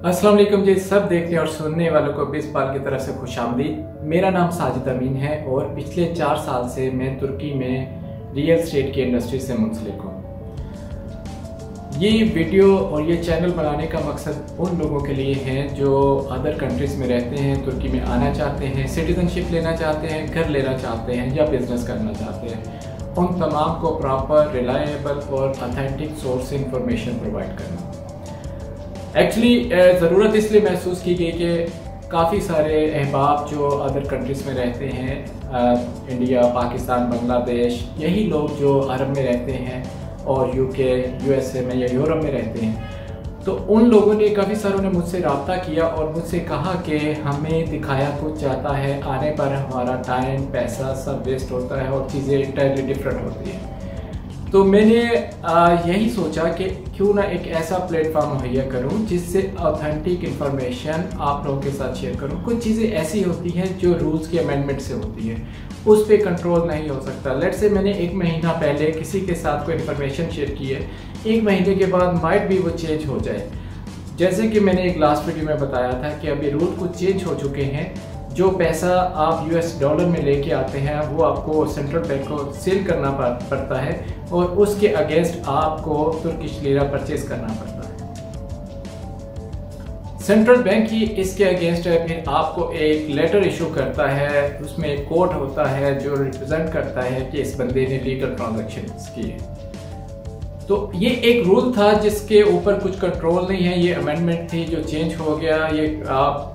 अस्सलाम वालेकुम जी, सब देखने और सुनने वालों को बिस्पाल की तरफ से खुशामदीद। मेरा नाम साजिद अमीन है और पिछले 4 साल से मैं तुर्की में रियल एस्टेट की इंडस्ट्री से मुंसलिक हूँ। ये वीडियो और ये चैनल बनाने का मकसद उन लोगों के लिए है जो अदर कंट्रीज़ में रहते हैं, तुर्की में आना चाहते हैं, सिटीजनशिप लेना चाहते हैं, घर लेना चाहते हैं या बिज़नेस करना चाहते हैं। उन तमाम को प्रॉपर, रिलायबल और ऑथेंटिक सोर्स से इंफॉर्मेशन प्रोवाइड करना। एक्चुअली ज़रूरत इसलिए महसूस की गई कि काफ़ी सारे अहबाब जो अदर कंट्रीज़ में रहते हैं, इंडिया, पाकिस्तान, बांग्लादेश, यही लोग जो अरब में रहते हैं और यूके, यूएसए में या यूरोप में रहते हैं, तो उन लोगों ने काफ़ी सारों ने मुझसे रब्ता किया और मुझसे कहा कि हमें दिखाया कुछ जाता है, आने पर हमारा टाइम, पैसा सब वेस्ट होता है और चीज़ें इंटायरली डिफरेंट होती हैं। तो मैंने यही सोचा कि क्यों ना एक ऐसा प्लेटफॉर्म मुहैया करूं जिससे ऑथेंटिक इन्फॉर्मेशन आप लोगों के साथ शेयर करूं। कुछ चीज़ें ऐसी होती हैं जो रूल्स के अमेंडमेंट से होती है, उस पर कंट्रोल नहीं हो सकता। लेट्स से मैंने 1 महीना पहले किसी के साथ कोई इन्फॉर्मेशन शेयर की है, 1 महीने के बाद माइट भी वो चेंज हो जाए। जैसे कि मैंने एक लास्ट वीडियो में बताया था कि अभी रूल कुछ चेंज हो चुके हैं। जो पैसा आप US डॉलर में लेके आते हैं वो आपको सेंट्रल बैंक को सेल करना पड़ता है और उसके अगेंस्ट आपको तुर्किश लीरा परचेज करना पड़ता है। सेंट्रल बैंक ही इसके अगेंस्ट है, फिर आपको एक लेटर इशू करता है, उसमें एक कोड होता है जो रिप्रेजेंट करता है कि इस बंदे ने लीगल ट्रांजैक्शंस किए। तो ये एक रूल था जिसके ऊपर कुछ कंट्रोल नहीं है, ये अमेंडमेंट थी जो चेंज हो गया। ये आप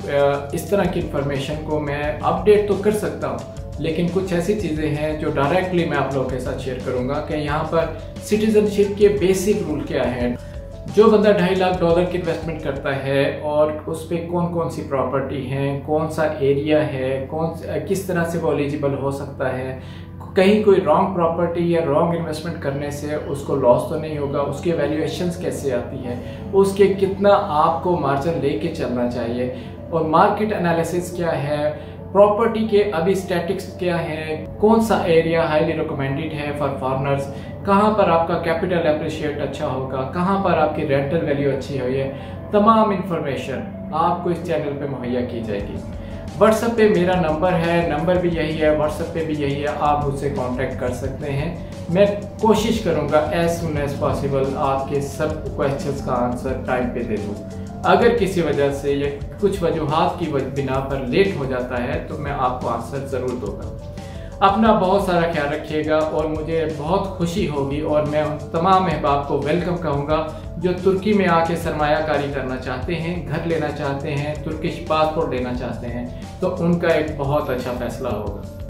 इस तरह की इंफॉर्मेशन को मैं अपडेट तो कर सकता हूँ, लेकिन कुछ ऐसी चीज़ें हैं जो डायरेक्टली मैं आप लोगों के साथ शेयर करूँगा कि यहाँ पर सिटीजनशिप के बेसिक रूल क्या है। जो बंदा $2.5 लाख की इन्वेस्टमेंट करता है और उस पर कौन कौन सी प्रॉपर्टी हैं, कौन सा एरिया है, किस तरह से वो एलिजिबल हो सकता है, कहीं कोई रॉन्ग प्रॉपर्टी या रॉन्ग इन्वेस्टमेंट करने से उसको लॉस तो नहीं होगा, उसकी वैल्यूएशंस कैसे आती है, उसके कितना आपको मार्जिन लेके चलना चाहिए, और मार्केट एनालिसिस क्या है, प्रॉपर्टी के अभी स्टैटिक्स क्या है, कौन सा एरिया हाईली रिकमेंडेड है फॉर फॉरेनर्स, कहाँ पर आपका कैपिटल एप्रिशिएट अच्छा होगा, कहाँ पर आपकी रेंटल वैल्यू अच्छी हुई है। तमाम इंफॉर्मेशन आपको इस चैनल पे मुहैया की जाएगी। व्हाट्सएप पे मेरा नंबर है, नंबर भी यही है, व्हाट्सएप पे भी यही है, आप मुझसे कांटेक्ट कर सकते हैं। मैं कोशिश करूंगा एज सुन एज पॉसिबल आपके सब क्वेश्चंस का आंसर टाइम पे दे दूं। अगर किसी वजह से या कुछ वजूहात की बिना पर लेट हो जाता है तो मैं आपको आंसर ज़रूर दूंगा। अपना बहुत सारा ख्याल रखिएगा और मुझे बहुत खुशी होगी और मैं उन तमाम अहबाब को वेलकम कहूँगा जो तुर्की में आके सरमायाकारी करना चाहते हैं, घर लेना चाहते हैं, तुर्किश पासपोर्ट लेना चाहते हैं, तो उनका एक बहुत अच्छा फैसला होगा।